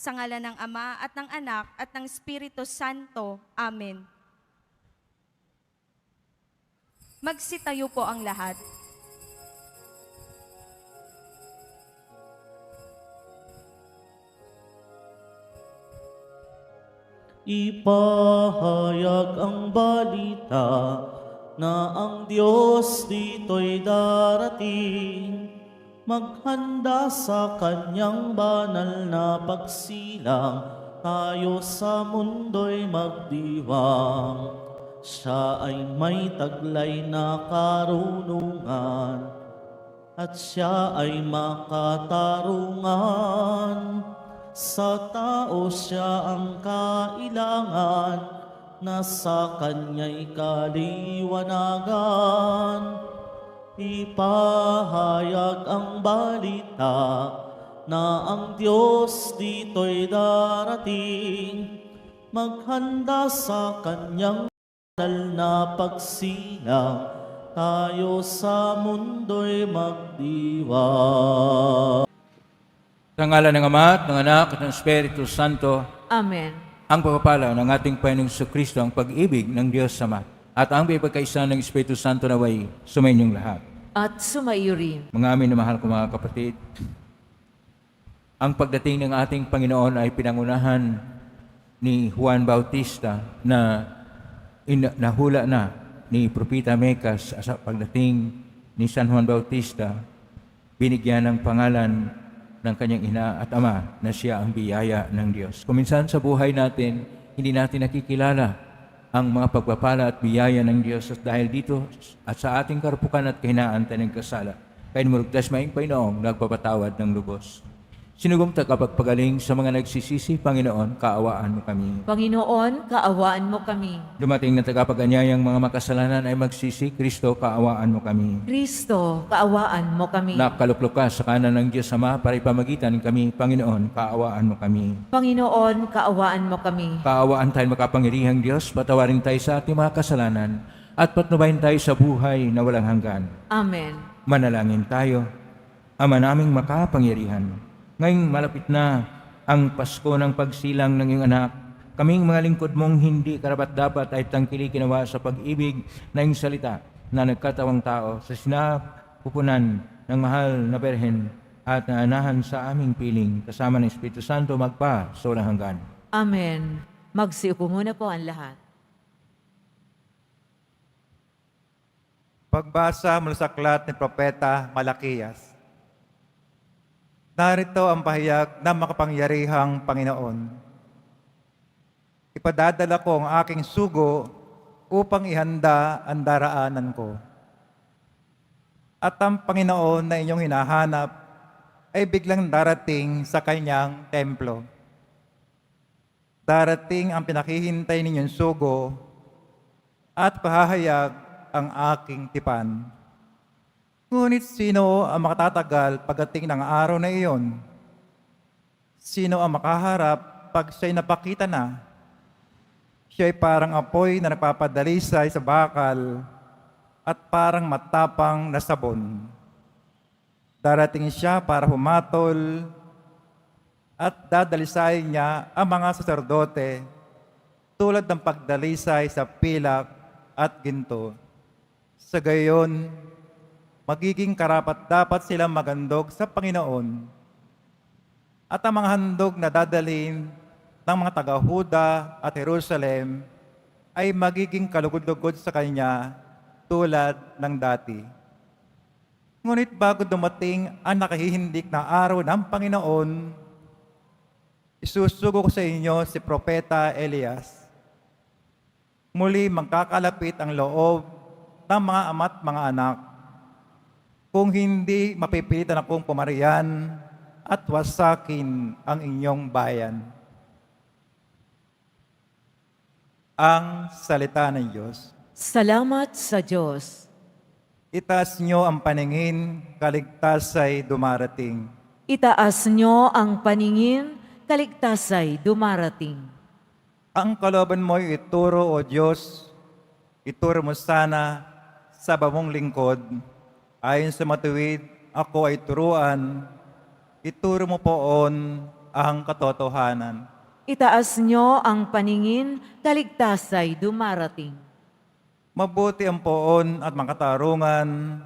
Sa ngalan ng Ama at ng Anak at ng Espiritu Santo. Amen. Magsitayo po ang lahat. Ipahayag ang balita na ang Diyos dito'y darating. Maghanda sa kanyang banal na pagsilang, tayo sa mundo'y magdiwang. Siya ay may taglay na karunungan, at siya ay makatarungan. Sa tao siya ang kailangan, na sa kanya'y kaliwanagan. Ipahayag ang balita na ang Diyos dito'y darating. Maghanda sa kanyang banal na pagsilang, tayo sa mundo'y magdiwang. Sa ngalan ng Ama at ng Anak at ng Espiritu Santo. Amen. Ang pagpapala ng ating Panginoong Kristo, ang pag-ibig ng Diyos Ama, at ang pagkakaisa ng Espiritu Santo naway sumainyong lahat. At sumaiyo rin. Mga amin na mahal ko mga kapatid, ang pagdating ng ating Panginoon ay pinangunahan ni Juan Bautista na nahula na ni Propeta Micas. Sa pagdating ni San Juan Bautista, binigyan ng pangalan ng kanyang ina at ama na siya ang biyaya ng Diyos. Kuminsan sa buhay natin, hindi natin nakikilala ang mga pagpapala at biyaya ng Diyos, at dahil dito at sa ating karupukan at kahinaan tayo nagkasala. Kaya murugtas maing Panginoong nagpapatawad ng lubos. Sinugong tagapagpagaling sa mga nagsisisi, Panginoon, kaawaan mo kami. Panginoon, kaawaan mo kami. Dumating na tagapaganyayang mga makasalanan ay magsisi, Kristo, kaawaan mo kami. Kristo, kaawaan mo kami. Nakaluklok ka sa kanan ng Diyos Ama para ipamagitan kami, Panginoon, kaawaan mo kami. Panginoon, kaawaan mo kami. Kaawaan tayo makapangyarihang Diyos, patawarin tayo sa ating mga kasalanan, at patnubayan tayo sa buhay na walang hanggan. Amen. Manalangin tayo. Ama naming makapangyarihan, ngayong malapit na ang Pasko ng pagsilang ng iyong anak, kaming mga lingkod mong hindi karapat-dapat ay tangkili kinawa sa pag-ibig na iyong salita na nagkatawang tao sa sinapupunan ng mahal na Berhen at naanahan sa aming piling kasama ng Espiritu Santo magpa sa walang hanggan. Amen. Magsiupo muna po ang lahat. Pagbasa mula sa aklat ni Propeta Malakias. Narito ang pahayag ng makapangyarihang Panginoon. Ipadadala ko ang aking sugo upang ihanda ang daraanan ko. At ang Panginoon na inyong hinahanap ay biglang darating sa kanyang templo. Darating ang pinakihintay ninyong sugo at pahahayag ang aking tipan. Ngunit sino ang makatatagal pagdating ng araw na iyon? Sino ang makaharap pag siya'y napakita na? Siya'y parang apoy na nagpapadalisay sa bakal at parang matapang na sabon. Darating siya para humatol at dadalisayin niya ang mga saserdote tulad ng pagdalisay sa pilak at ginto. Sa gayon, magiging karapat-dapat silang magandog sa Panginoon. At ang mga handog na dadalhin ng mga taga-Huda at Jerusalem ay magiging kalugod-lugod sa Kanya tulad ng dati. Ngunit bago dumating ang nakahihindik na araw ng Panginoon, isusugo ko sa inyo si Propeta Elias. Muli magkakalapit ang loob ng mga ama't mga anak, kung hindi mapipilitan akong pumarian at wasakin ang inyong bayan. Ang salita ng Diyos. Salamat sa Diyos. Itaas niyo ang paningin, kaligtas ay dumarating. Itaas nyo ang paningin, kaligtas ay dumarating. Ang kalooban mo'y ituro, O Diyos, ituro mo sana sa bamong lingkod. Ayon sa matuwid, ako ay turuan. Ituro mo poon ang katotohanan. Itaas niyo ang paningin, kaligtasay dumarating. Mabuti ang poon at makatarungan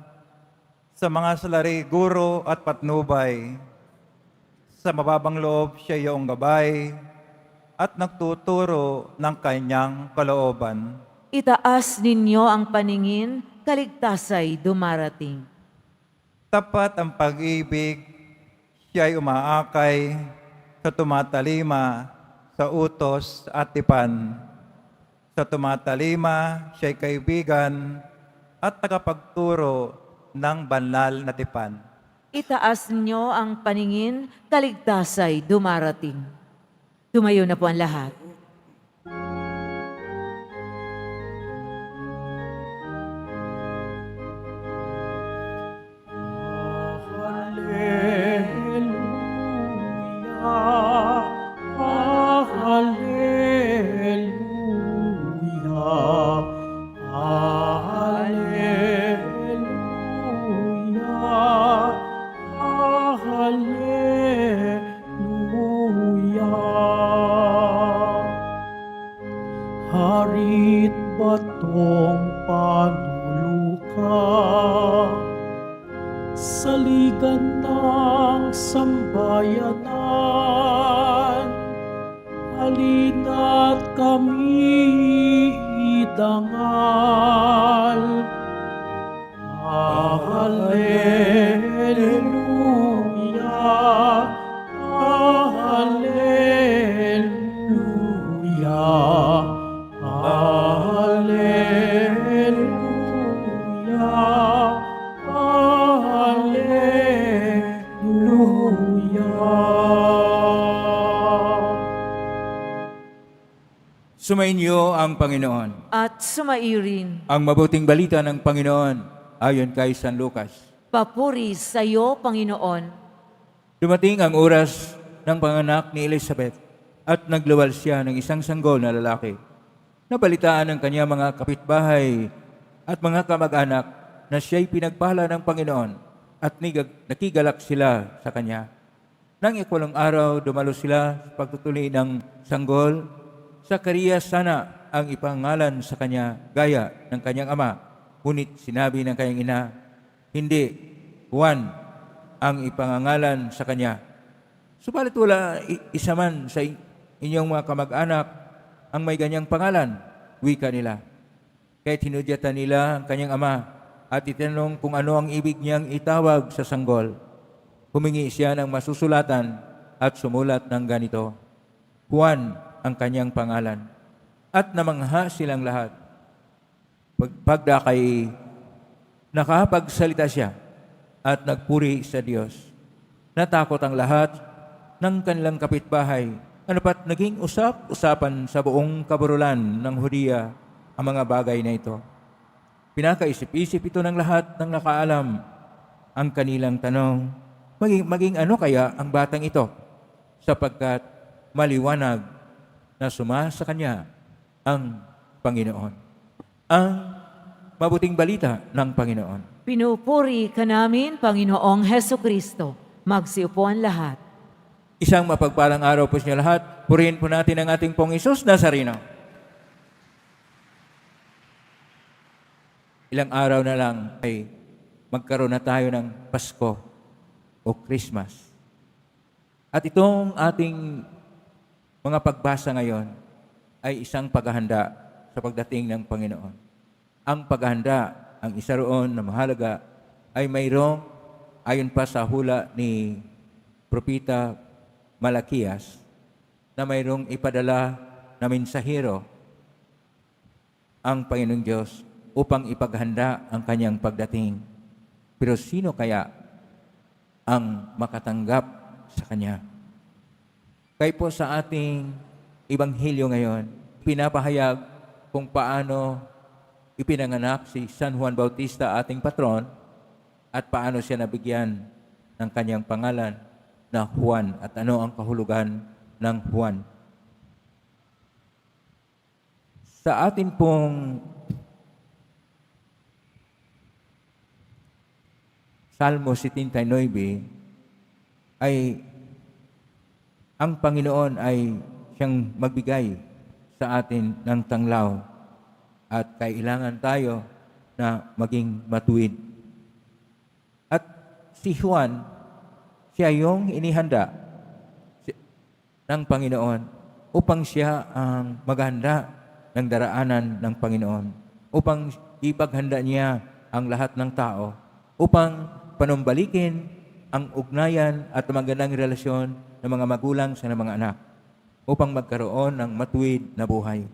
sa mga salari, guro at patnubay. Sa mababang loob siya iyong gabay at nagtuturo ng kanyang kalooban. Itaas ninyo ang paningin, kaligtasay dumarating. Tapat ang pag-ibig, siya'y umaakay sa tumatalima sa utos at tipan. Sa tumatalima, siya'y kaibigan at tagapagturo ng banal na tipan. Itaas niyo ang paningin, kaligtasay dumarating. Tumayo na po ang lahat. Harit batong panuluka, saligan ng sambayanan, halina't kami idangal. Hallelujah, Hallelujah, Hallelujah, Hallelujah. Sumainyo ang Panginoon. At sumairin, Ang mabuting balita ng Panginoon ayon kay San Lucas. papuri sa iyo, Panginoon. Dumating ang oras ng panganak ni Elizabeth at nagluwal siya ng isang sanggol na lalaki. Nabalitaan ng kanya mga kapitbahay at mga kamag-anak na siya'y pinagpala ng Panginoon at nakigalak sila sa kanya. Nang ikwalong araw, dumalo sila sa pagtutuli ng sanggol. Sakarias sana ang ipangalan sa kanya gaya ng kanyang ama. Ngunit sinabi ng kanyang ina, hindi, Juan ang ipangangalan sa kanya. Subalit wala isa man sa inyong mga kamag-anak ang may ganyang pangalan, wika nila. Kaya tinudyatan nila ang kanyang ama at itinanong kung ano ang ibig niyang itawag sa sanggol. Humingi siya ng masusulatan at sumulat ng ganito, Juan ang kanyang pangalan. At namangha silang lahat. Pagdakay, nakapagsalita siya at nagpuri sa Diyos. Natakot ang lahat ng kanilang kapitbahay. Ano pat naging usap-usapan sa buong kaburulan ng Hudiya ang mga bagay na ito. Pinakaisip-isip ito ng lahat ng nakaalam. Ang kanilang tanong, maging ano kaya ang batang ito? Sapagkat maliwanag na sumasa kanya ang Panginoon. Ang mabuting balita ng Panginoon. Pinupuri ka namin, Panginoong Heso Kristo. Magsiupo ang lahat. Isang mapagpalang araw po sa inyo lahat. Purihin po natin ang ating pong Isus Nazareno. Ilang araw na lang ay magkaroon na tayo ng Pasko o Christmas. At itong ating mga pagbasa ngayon ay isang paghahanda sa pagdating ng Panginoon. Ang paghahanda, ang isa roon na mahalaga, ay mayroong, ayon pa sa hula ni Propeta Malakias, na mayroong ipadala na mensahero ang Panginoong Diyos upang ipaghanda ang kanyang pagdating. Pero sino kaya ang makatanggap sa Kanya? Kaya po sa ating Ebanghelyo ngayon, pinapahayag kung paano ipinanganak si San Juan Bautista, ating patron, at paano siya nabigyan ng kanyang pangalan na Juan at ano ang kahulugan ng Juan. Sa atin pong Salmo 79 ay ang Panginoon ay siyang magbigay sa atin ng tanglaw at kailangan tayo na maging matuwid. At si Juan, siya yung inihanda ng Panginoon upang siya ang maghanda ng daraanan ng Panginoon, upang ipaghanda niya ang lahat ng tao, upang panumbalikin ang ugnayan at magandang relasyon ng mga magulang sa mga anak, upang magkaroon ng matuwid na buhay.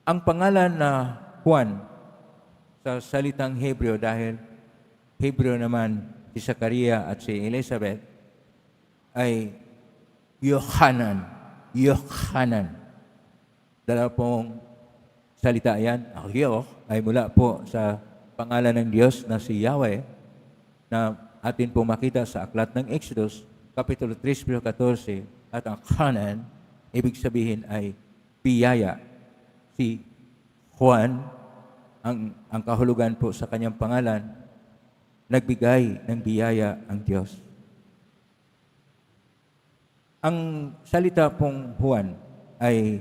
Ang pangalan na Juan sa salitang Hebreo, dahil Hebreo naman si Zakaria at si Elizabeth, ay Yohanan. Dalawa pong salita yan. Ang Yoh ay mula po sa pangalan ng Diyos na si Yahweh, na atin po makita sa aklat ng Exodus, Kapitulo 3, versikulo 14, at ang Hanan, ibig sabihin ay biyaya. Si Juan, ang kahulugan po sa kanyang pangalan, nagbigay ng biyaya ang Diyos. Ang salita pong Juan ay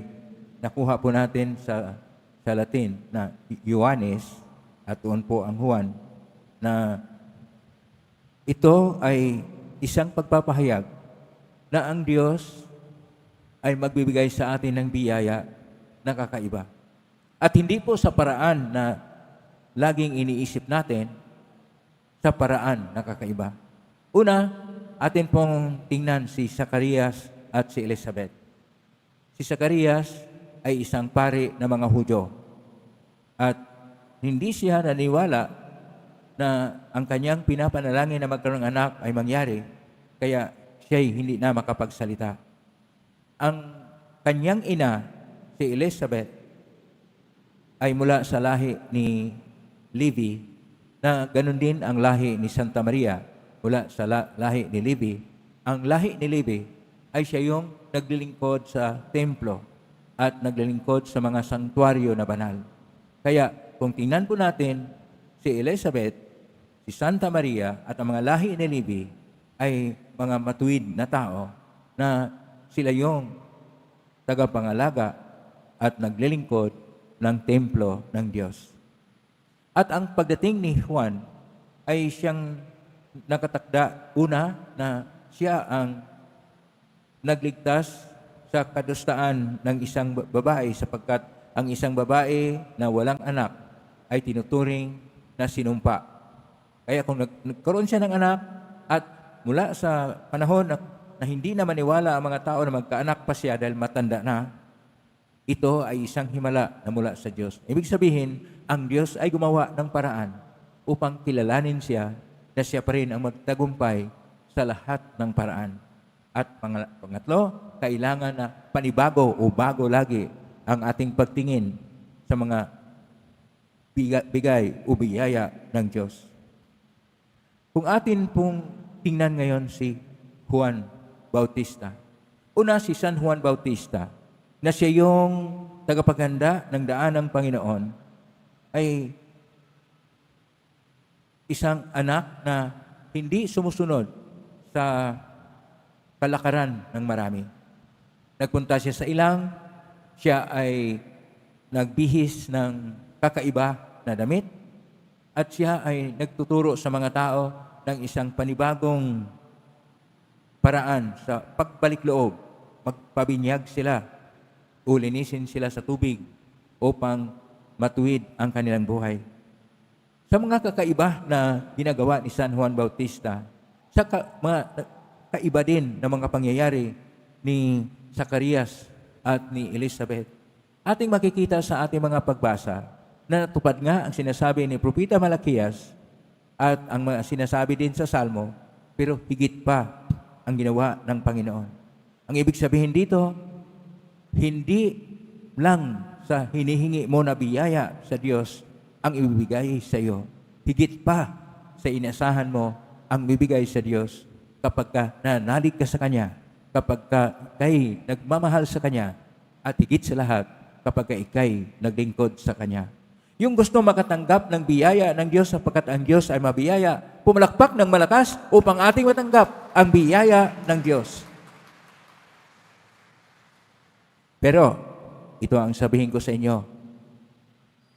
nakuha po natin sa Latin na Ioannes, at doon po ang Juan, na ito ay isang pagpapahayag na ang Diyos ay magbibigay sa atin ng biyaya na kakaiba. At hindi po sa paraan na laging iniisip natin, sa paraan na kakaiba. Una, atin pong tingnan si Zacarias at si Elizabeth. Si Zacarias ay isang pari ng mga Hudyo, at hindi siya naniwala na ang kanyang pinapanalangin na magkaroon ng anak ay mangyari, kaya siya'y hindi na makapagsalita. Ang kanyang ina, si Elizabeth, ay mula sa lahi ni Levi, na ganun din ang lahi ni Santa Maria, mula sa lahi ni Levi. Ang lahi ni Levi ay siya yung naglilingkod sa templo at naglilingkod sa mga sanktuaryo na banal. Kaya kung tingnan po natin, si Elizabeth, si Santa Maria at ang mga lahi ni Levi ay mga matuwid na tao na sila yung tagapangalaga at naglilingkod ng templo ng Diyos. At ang pagdating ni Juan ay siyang nakatakda una na siya ang nagligtas sa kadustaan ng isang babae, sapagkat ang isang babae na walang anak ay tinuturing na sinumpa. Kaya kung nagkaroon siya ng anak at mula sa panahon na hindi na maniwala ang mga tao na magkaanak pa siya dahil matanda na, ito ay isang himala na mula sa Diyos. Ibig sabihin, ang Diyos ay gumawa ng paraan upang kilalanin siya na siya pa rin ang magtagumpay sa lahat ng paraan. At pangatlo, kailangan na panibago o bago lagi ang ating pagtingin sa mga bigay o biyaya ng Diyos. Kung atin pong tingnan ngayon si Juan Bautista, una si San Juan Bautista, na siya yung tagapaghanda ng daan ng Panginoon, ay isang anak na hindi sumusunod sa kalakaran ng marami. Nagpunta siya sa ilang, siya ay nagbihis ng kakaiba na damit, at siya ay nagtuturo sa mga tao ng isang panibagong paraan sa pagbalik loob. Magpabinyag sila, ulinisin sila sa tubig upang matuwid ang kanilang buhay. Sa mga kakaiba na ginagawa ni San Juan Bautista, sa mga kaiba din na mga pangyayari ni Zacarias at ni Elizabeth, ating makikita sa ating mga pagbasa na natupad nga ang sinasabi ni Propeta Malakias at ang mga sinasabi din sa Salmo, pero higit pa ang ginawa ng Panginoon. Ang ibig sabihin dito, hindi lang sa hinihingi mo na biyaya sa Diyos ang ibibigay sa iyo. Higit pa sa inasahan mo ang bibigay sa Diyos kapag ka nanalig ka sa Kanya, kapag ka ikay nagmamahal sa Kanya, at higit sa lahat kapag ka ikay naglingkod sa Kanya. Yung gusto makatanggap ng biyaya ng Diyos sapagkat ang Diyos ay mabiyaya, pumalakpak ng malakas upang ating matanggap ang biyaya ng Diyos. Pero, ito ang sabihin ko sa inyo,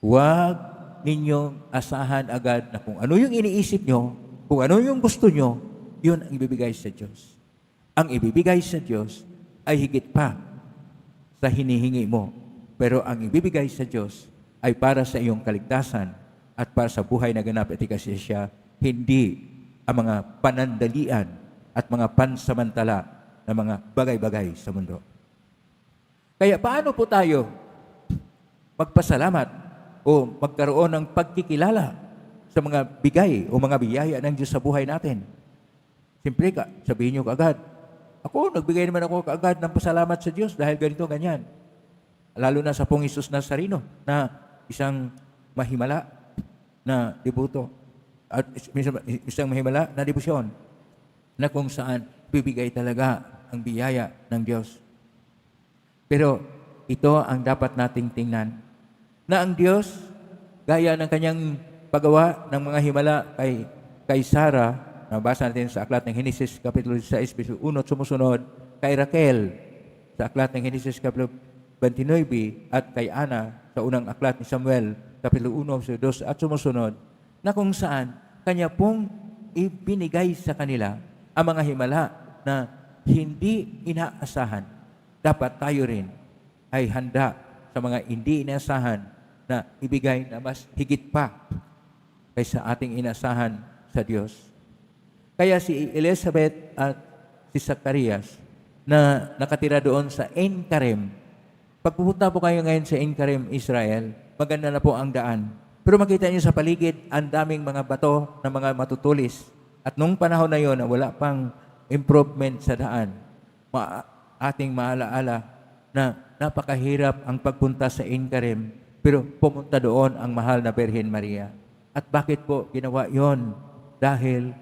huwag ninyong asahan agad na kung ano yung iniisip nyo, kung ano yung gusto nyo, yun ang ibibigay sa Diyos. Ang ibibigay sa Diyos ay higit pa sa hinihingi mo. Pero ang ibibigay sa Diyos ay para sa iyong kaligtasan at para sa buhay na ganap at ikasya, hindi ang mga panandalian at mga pansamantala na mga bagay-bagay sa mundo. Kaya paano po tayo magpasalamat o magkaroon ng pagkikilala sa mga bigay o mga biyaya ng Diyos sa buhay natin? Siyempre, sabihin nyo kaagad, ako, nagbigay naman ako kaagad ng pasalamat sa Diyos dahil ganito, ganyan. Lalo na sa Pong Isus Nazareno na isang mahimala na debuto at isang mahimala na debosyon na kung saan bibigay talaga ang biyaya ng Diyos. Pero ito ang dapat nating tingnan, na ang Diyos, gaya ng kanyang paggawa ng mga himala kay Sarah, nabasa natin sa aklat ng Henesis Kapitulo 16, verso 1 at sumusunod, kay Raquel, sa aklat ng Henesis Kapitulo 29, at kay Ana, sa unang aklat ni Samuel, Kapitulo 1, verso 2 at sumusunod, na kung saan kanya pong ibinigay sa kanila ang mga himala na hindi inaasahan. Dapat tayo rin ay handa sa mga hindi inaasahan na ibigay na mas higit pa kaysa ating inaasahan sa Diyos. Kaya si Elizabeth at si Zacarias na nakatira doon sa En-Karem, pag pupunta po kayo ngayon sa En-Karem, Israel, maganda na po ang daan. Pero makita niyo sa paligid, ang daming mga bato na mga matutulis. At nung panahon na yon, wala pang improvement sa daan, ating maalaala na napakahirap ang pagpunta sa En-Karem, pero pumunta doon ang mahal na Birhen Maria. At bakit po ginawa yon? Dahil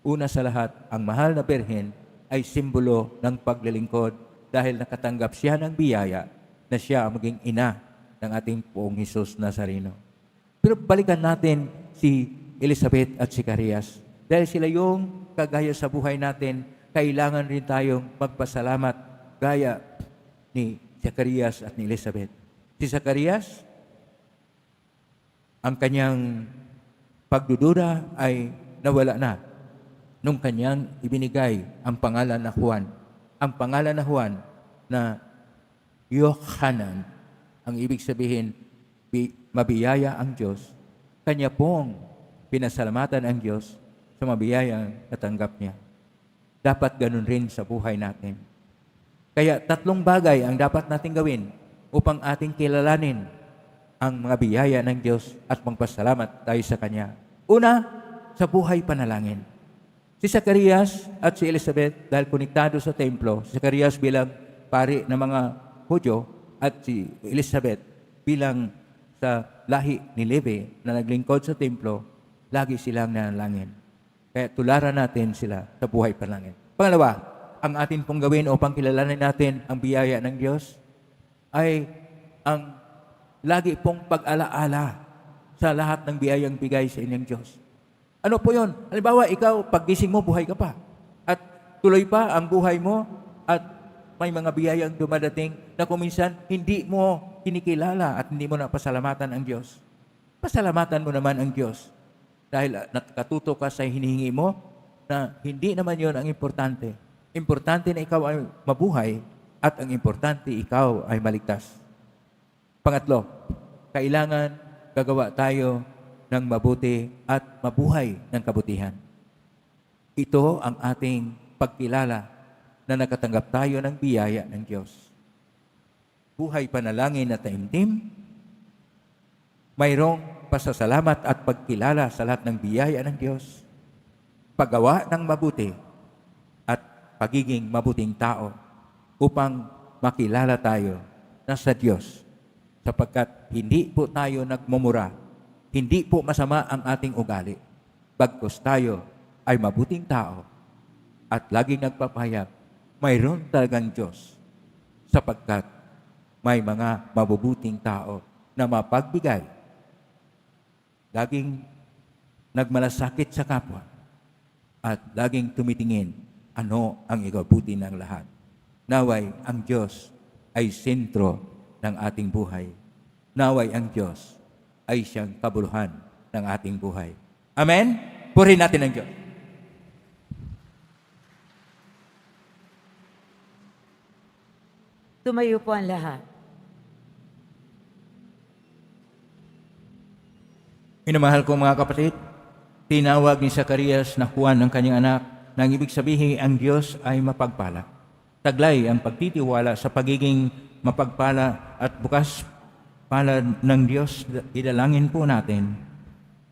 una sa lahat, ang mahal na Birhen ay simbolo ng paglilingkod dahil nakatanggap siya ng biyaya na siya ang maging ina ng ating Poong Hesus Nazareno. Pero balikan natin si Elizabeth at si Zacarias. Dahil sila yung kagaya sa buhay natin, kailangan rin tayong magpasalamat gaya ni Zacarias at ni Elizabeth. Si Zacarias, ang kanyang pagdududa ay nawala na nung kanyang ibinigay ang pangalan na Juan. Ang pangalan na Juan na Yohanan, ang ibig sabihin, mabiyaya ang Diyos. Kanya pong pinasalamatan ang Diyos sa mabiyayang natanggap niya. Dapat ganun rin sa buhay natin. Kaya 3 bagay ang dapat natin gawin upang ating kilalanin ang mga biyaya ng Diyos at magpasalamat tayo sa Kanya. Una, sa buhay panalangin. Si Zacarias at si Elizabeth, dahil konektado sa templo, si Zacarias bilang pari ng mga Hudyo at si Elizabeth bilang sa lahi ni Levi na naglingkod sa templo, lagi silang nanalangin. Kaya tularan natin sila sa buhay panalangin. Pangalawa, ang atin pong gawin upang kilalanin natin ang biyaya ng Diyos ay ang lagi pong pag-alaala sa lahat ng biyayang bigay sa inyong Diyos. Ano po yun? Halimbawa, ikaw, paggising mo, buhay ka pa. At tuloy pa ang buhay mo at may mga biyayang dumadating na kuminsan hindi mo kinikilala at hindi mo napasalamatan ang Diyos. Pasalamatan mo naman ang Diyos dahil nakatuto ka sa hinihingi mo na hindi naman yon ang importante. Importante na ikaw ay mabuhay at ang importante ikaw ay maligtas. Pangatlo, kailangan gagawa tayo ng mabuti at mabuhay ng kabutihan. Ito ang ating pagkilala na nakatanggap tayo ng biyaya ng Diyos. Buhay panalangin na taimtim, mayroong pasasalamat at pagkilala sa lahat ng biyaya ng Diyos, paggawa ng mabuti at pagiging mabuting tao upang makilala tayo na sa Diyos, sapagkat hindi po tayo nagmumura, hindi po masama ang ating ugali, bagkus tayo ay mabuting tao at laging nagpapahayag, mayroon talagang Diyos, sapagkat may mga mabubuting tao na mapagbigay, laging nagmalasakit sa kapwa, at laging tumitingin ano ang ikabuti ng lahat. Naway ang Diyos ay sentro ng ating buhay. Naway ang Diyos ay siyang kabuluhan ng ating buhay. Amen? Purihin natin ang Diyos. Tumayo po ang lahat. Minamahal ko mga kapatid, tinawag ni Zacarias na Juan ang kanyang anak, nang ibig sabihin ang Diyos ay mapagpala. Taglay ang pagtitiwala sa pagiging mapagpala at bukas palad ng Diyos. Idalangin po natin,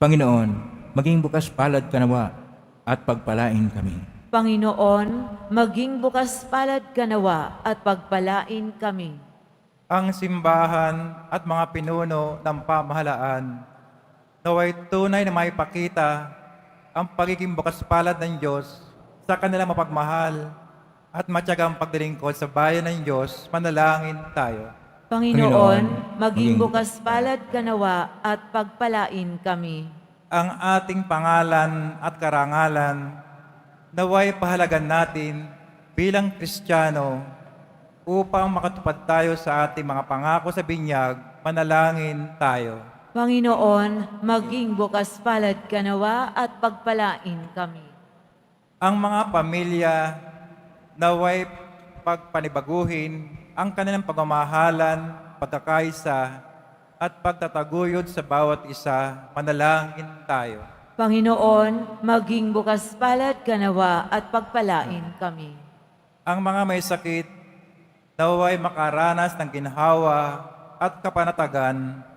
Panginoon, maging bukas palad ka nawa at pagpalain kami. Panginoon, maging bukas palad ka nawa at pagpalain kami. Ang simbahan at mga pinuno ng pamahalaan naway tunay na maipakita ang pagiging bukas palad ng Diyos sa kanilang mapagmahal at matyagang pagdilingkod sa bayan ng Diyos. Manalangin tayo. Panginoon, maging bukas palad ka nawa at pagpalain kami. Ang ating pangalan at karangalan naway pahalagan natin bilang Kristiyano upang makatupad tayo sa ating mga pangako sa binyag. Manalangin tayo. Panginoon, maging bukas palad ka nawa at pagpalain kami. Ang mga pamilya naway pagpanibaguhin ang kanilang pagmamahalan, pagkakaisa, at pagtataguyod sa bawat isa. Manalangin tayo. Panginoon, maging bukas palad ka nawa at pagpalain kami. Ang mga may sakit naway makaranas ng ginhawa at kapanatagan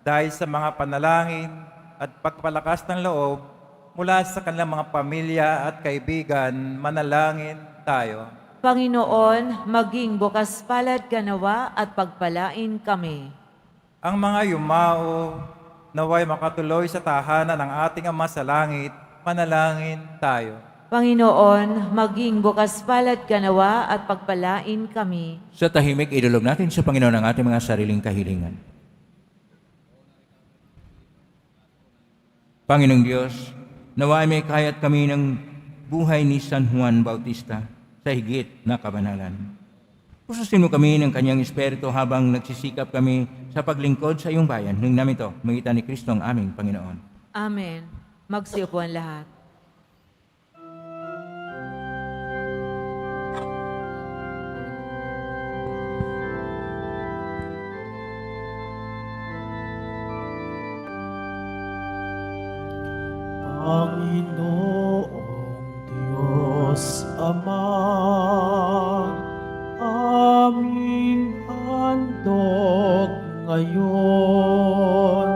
dahil sa mga panalangin at pagpalakas ng loob mula sa kanilang mga pamilya at kaibigan. Manalangin tayo. Panginoon, maging bukas palad ka nawa at pagpalain kami. Ang mga yumao naway makatuloy sa tahanan ng ating Ama sa langit. Manalangin tayo. Panginoon, maging bukas palad ka nawa at pagpalain kami. Sa tahimik, idulog natin sa Panginoon ang ating mga sariling kahilingan. Panginoong Diyos, naway may kayat kami ng buhay ni San Juan Bautista sa higit na kabanalan. Pususin mo kami ng kanyang espiritu habang nagsisikap kami sa paglingkod sa iyong bayan. Nung namin ito, mangitan ni Kristo ang aming Panginoon. Amen. Magsiupo ang lahat. Panginoong Diyos Ama, aming handog ngayon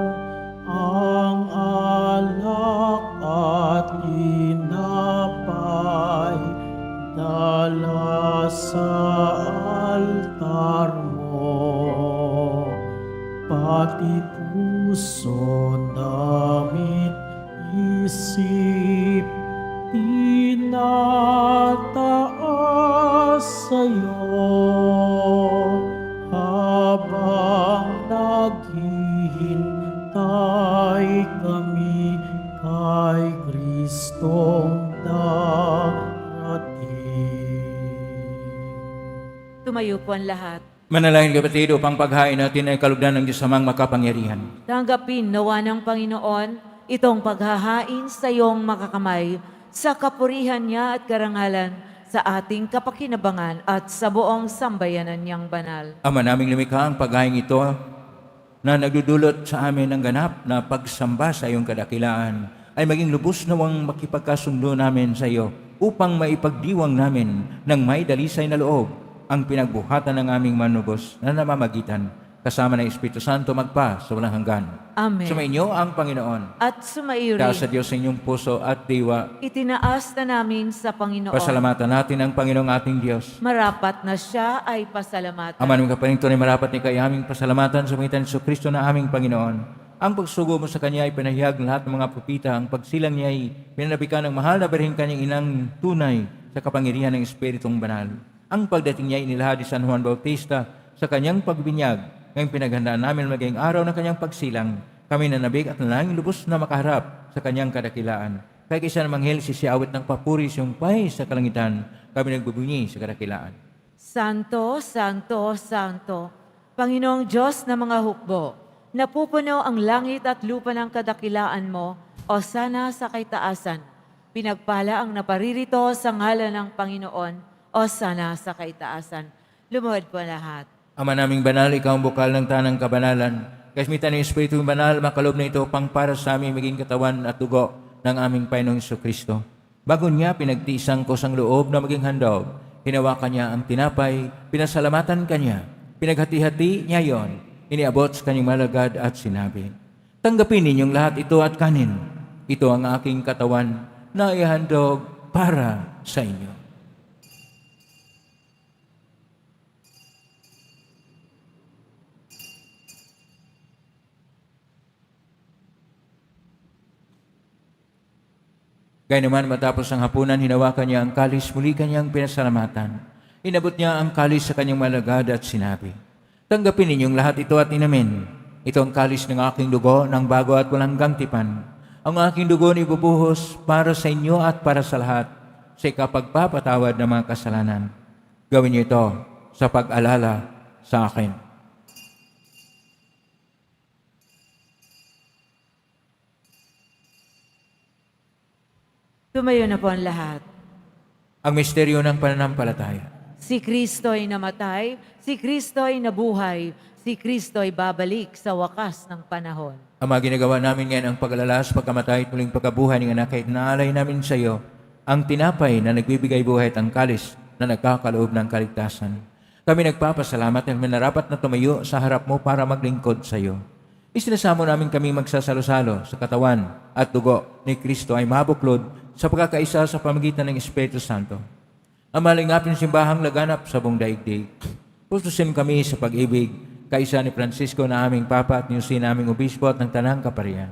ang alak at tinapay dala sa altar mo, pati puso namin isip tinataas sa'yo habang naghihintay kami kay Kristong darating. Tumayo po ang lahat. Manalangin kapatid upang paghain natin ay kalugdan ng Diyos amang makapangyarihan. Tanggapin nawa ng Panginoon itong paghahain sa iyong makakamay sa kapurihan niya at karangalan sa ating kapakinabangan at sa buong sambayanan niyang banal. Ama naming lumikha, ang paghain ito na nagdudulot sa amin ng ganap na pagsamba sa iyong kadakilaan ay maging lubos nawang makipagkasundo namin sa iyo upang maipagdiwang namin ng may dalisay na loob ang pinagbuhatan ng aming manubos na namamagitan kasama ng Espiritu Santo magpa sa walang hanggan. Amen. Sumainyo ang Panginoon. At sumairi, Dahil sa Diyos sa inyong puso at diwa, itinaas na namin sa Panginoon. pasalamatan natin ang Panginoong ating Diyos. Marapat na siya ay pasalamatan. Ama ng kapaling tunay marapat ni kay aming pasalamatan sa pangitan ni Kristo na aming Panginoon. Ang pagsugo mo sa Kanya ay pinahayag ng lahat ng mga propita. Ang pagsilang niya ay pinanabikan ng mahal na birheng Kanyang inang tunay sa kapangyarihan ng Espiritong Banal. Ang pagdating niya ay inilahad ni San Juan Bautista sa Kanyang pagbinyag. Ngayong pinaghandaan namin maging araw ng Kanyang pagsilang. Kami nanabig at nalangin lubos na makaharap sa Kanyang kadakilaan. Kaya kaysa ng manghel sisiawit ng papuri siyang pay sa kalangitan, kami nagbubunyi sa kadakilaan. Santo, Santo, Santo, Panginoong Diyos ng mga hukbo, napupuno ang langit at lupa ng kadakilaan mo, o sana sa kaitaasan. Pinagpala ang naparirito sa ngalan ng Panginoon, o sana sa kaitaasan. Lumuhod po lahat. Ama naming banal, ikaw ang bukal ng tanang kabanalan. Kasmitan ng Espiritu Banal, makalob na ito pang para sa aming maging katawan at dugo ng aming Panginoong Kristo. Bago niya pinagtiisang ko sang loob na maging handog, hinawakan niya ang tinapay, pinasalamatan kanya, pinaghati-hati niya yon, iniabot sa kanyang malagad at sinabi, tanggapin ninyong lahat ito at kanin. Ito ang aking katawan na ihandog para sa inyo. Gaya naman matapos ang hapunan, hinawakan niya ang kalis, muli kanyang pinasalamatan. Inabot niya ang kalis sa kanyang malagad at sinabi, tanggapin ninyong lahat ito at inamin. Ito ang kalis ng aking dugo ng bago at walang hanggang tipan. Ang aking dugo ni ibubuhos para sa inyo at para sa lahat sa ikapagpapatawad ng mga kasalanan. Gawin niyo ito sa pag-alala sa akin. Tumayo na po ang lahat. Ang misteryo ng pananampalataya. Si Kristo'y namatay, si Kristo'y nabuhay, si Kristo'y babalik sa wakas ng panahon. Ama, ginagawa namin ngayon ang pag-alala sa pagkamatay at muling pagkabuhay ng anak, kahit naalay namin sa iyo ang tinapay na nagbibigay buhay at ang kalis na nagkakaloob ng kaligtasan. Kami nagpapasalamat at minarapat na tumayo sa harap mo para maglingkod sa iyo. Isinasamo namin kami magsasalo-salo sa katawan at dugo ni Kristo ay mabuklod sa pagkakaisa sa pamagitan ng Espiritu Santo. Ang malingapin simbahang laganap sa buong daigdig. Pustusin kami sa pag-ibig, kaisa ni Francisco na aming Papa at ni Jose na aming Obispo at ng Tanang Kaparian.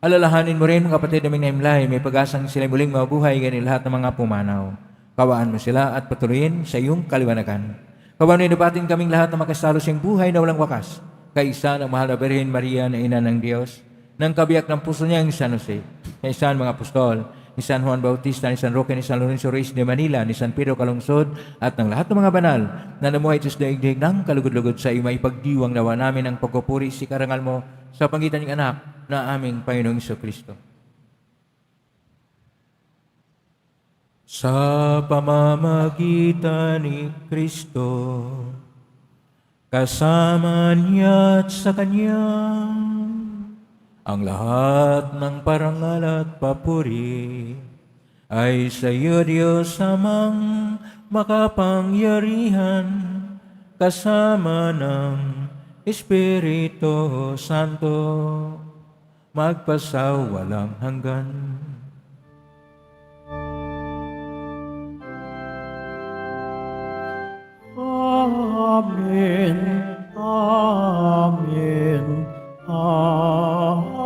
Alalahanin mo rin mga kapatid naming naimlay, may pag-asang sila muling mabuhay ganil lahat ng mga pumanaw. Kawaan mo sila at patuloyin sa iyong kaliwanagan. Kawaan mo inubatin kaming lahat na makasalo siyang buhay na walang wakas, kaisa ng mahal na Birhen Maria na ina ng Diyos, ng kabiyak ng puso niya ang San Jose, kaisa ng mga apostol, ni San Juan Bautista, ni San Roque, ni San Lorenzo Reyes de Manila, ni San Pedro Calungsod, at ng lahat ng mga banal na namuhay sa daigdig ng kalugod-lugod sa iyo, may pagdiwang nawa namin ang pagpupuri si karangal mo sa pangitan ng anak na aming Panginoong Kristo. Sa pamamagitan ni Kristo, kasama niya at sa Kanya, ang lahat ng parangal at papuri ay sa iyo, Diyos Amang makapangyarihan, kasama ng Espiritu Santo, magpasawalang hanggan. Amen. Amen. Amen.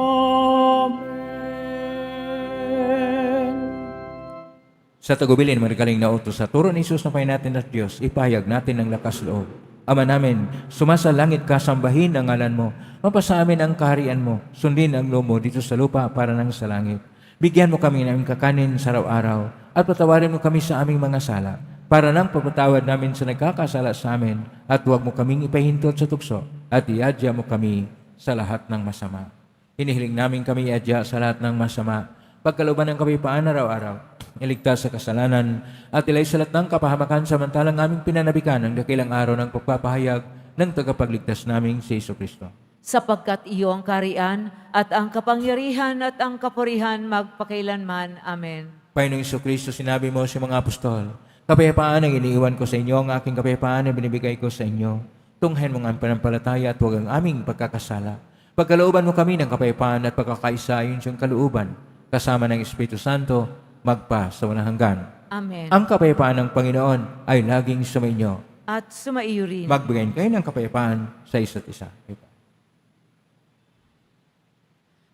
Sa tagubilin, marikaling na utos sa turo ni Jesus na Panginoon natin at Diyos, ipahayag natin ng lakas loob. Ama namin, sumasalangit ka, sambahin ang ngalan mo. Mapasa amin ang kaharian mo. Sundin ang loob mo dito sa lupa para nang sa langit. Bigyan mo kami ng aming kakanin sa araw-araw at patawarin mo kami sa aming mga sala para nang pagpatawad namin sa nagkakasala sa amin at huwag mo kaming ipahintot sa tukso at iadya mo kami sa lahat ng masama. Hinihiling namin kami iadya sa lahat ng masama, pagkalooban ng kapayapaan araw-araw, iligtas sa kasalanan at ilay sa lahat ng kapahamakan samantalang aming pinanabikan ang dakilang araw ng pagpapahayag ng tagapagligtas naming si Jesucristo. Sapagkat iyo ang karian at ang kapangyarihan at ang kapurihan magpakailanman. Amen. Panginoong Jesucristo, sinabi mo sa mga apostol, kapayapaan ang iniiwan ko sa inyo, ang aking kapayapaan ang binibigay ko sa inyo. Tunghen mo ang panampalataya at huwag ang aming pagkakasala. Pagkalooban mo kami ng kapayapaan at pagkakaisa ayon sa iyong kalooban, kasama ng Espiritu Santo, magpa sa walang hanggan. Amen. Ang kapayapaan ng Panginoon ay laging sumainyo. At sumaiyo rin. Magbigay kayo ng kapayapaan sa isa't isa.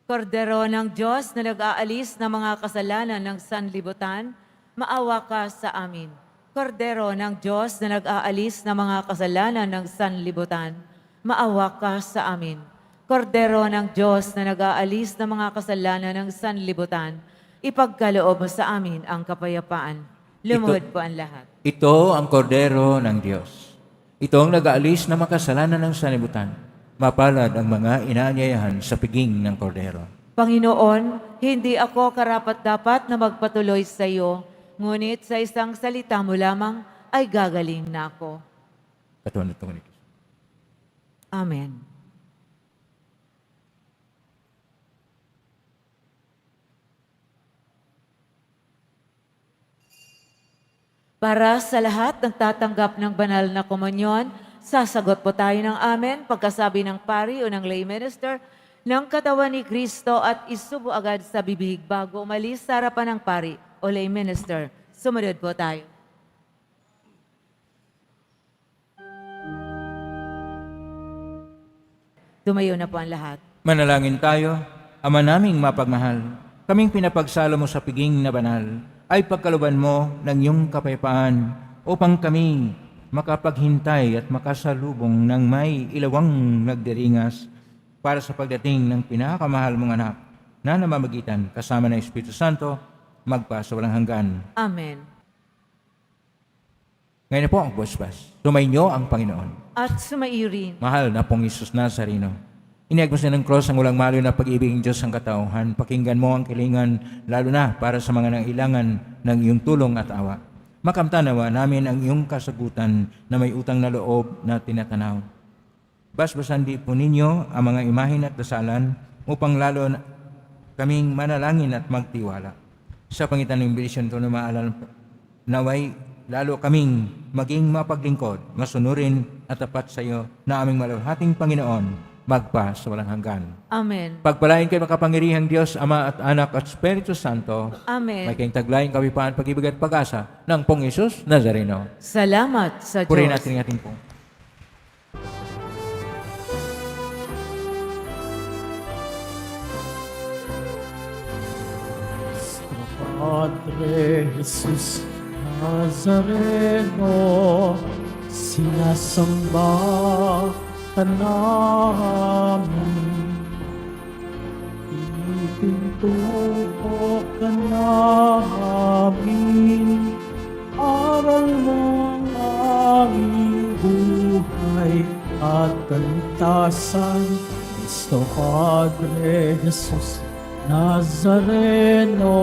Kordero ng Diyos na nag-aalis ng mga kasalanan ng sanlibutan, maawa ka sa amin. Kordero ng Diyos na nag-aalis ng mga kasalanan ng sanlibutan, maawa ka sa amin. Kordero ng Diyos na nag-aalis ng mga kasalanan ng sanlibutan, ipagkaloob mo sa amin ang kapayapaan. Lumuhod po ang lahat. Ito ang kordero ng Diyos. Ito ang nag-aalis na makasalanan ng sanlibutan. Mapalad ang mga inaanyayahan sa piging ng kordero. Panginoon, hindi ako karapat-dapat na magpatuloy sa iyo, ngunit sa isang salita mo lamang ay gagaling na ako. Katawan at tungo ni Kristo. Amen. Para sa lahat ng tatanggap ng banal na komunyon, sasagot po tayo ng amen pagkasabi ng pari o ng lay minister ng katawan ni Kristo at isubo agad sa bibig bago umalis sa harapan ng pari o lay minister. Sumunod po tayo. Tumayo na po ang lahat. Manalangin tayo, Ama naming mapagmahal, kaming pinapagsalo mo sa piging na banal, ay pagkaluban mo ng iyong kapayapaan upang kami makapaghintay at makasalubong ng may ilawang nagdiringas para sa pagdating ng pinakamahal mong anak na namamagitan kasama ng Espiritu Santo magpa sa walang hanggan. Amen. Ngayon na po ang busbas. Sumainyo ang Panginoon. At sumairin. Mahal na pong Isus Nazareno, iniagmas na ng cross ang walang malo na pag-ibig ng Diyos ang katauhan. Pakinggan mo ang kilingan, lalo na para sa mga nangailangan ng iyong tulong at awa. Makamtanawa namin ang iyong kasagutan na may utang na loob na tinatanaw. Basbasan di po ninyo ang mga imahin at dasalan upang lalo kaming manalangin at magtiwala. Sa pangitan ng bilisyon ito na maalala, naway lalo kaming maging mapaglingkod, masunurin at tapat sa iyo na aming maluhating Panginoon, magpa sa walang hanggan. Amen. Pagpalain kayo makapangyarihang Diyos, Ama at Anak at Espiritu Santo. Amen. May kayong taglayang kapipaan, pag-ibig at pag-asa ng Pong Isus Nazareno. Salamat sa Diyos. Purihin natin ang ating Pong. Padre Jesus Nazareno, sinasamba ka namin. Ipintuho ka namin, aral mo ang aming buhay at kaligtasan. Cristo Padre Jesus Nazareno,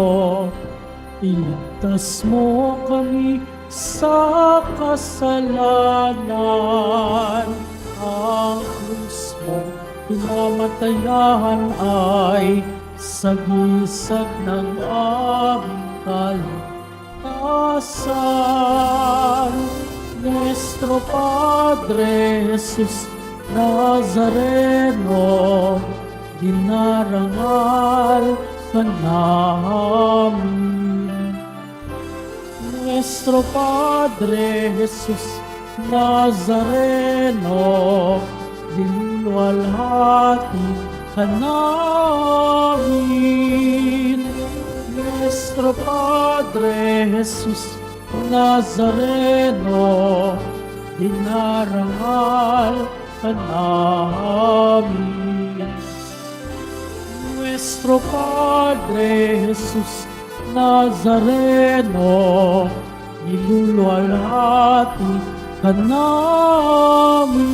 iligtas mo kami sa kasalanan. Ang krus mo pinamatayan ay sagisag ng aming kaligtasan. Nuestro Padre Jesus Nazareno, dinarangal ka namin. Nuestro Padre Jesus Nazareno, dinulwalhati ka namin. Nuestro Padre Jesus Nazareno, dinarangal ka namin. Nuestro Padre Jesus Nazareno, niluluwalhati ka namin.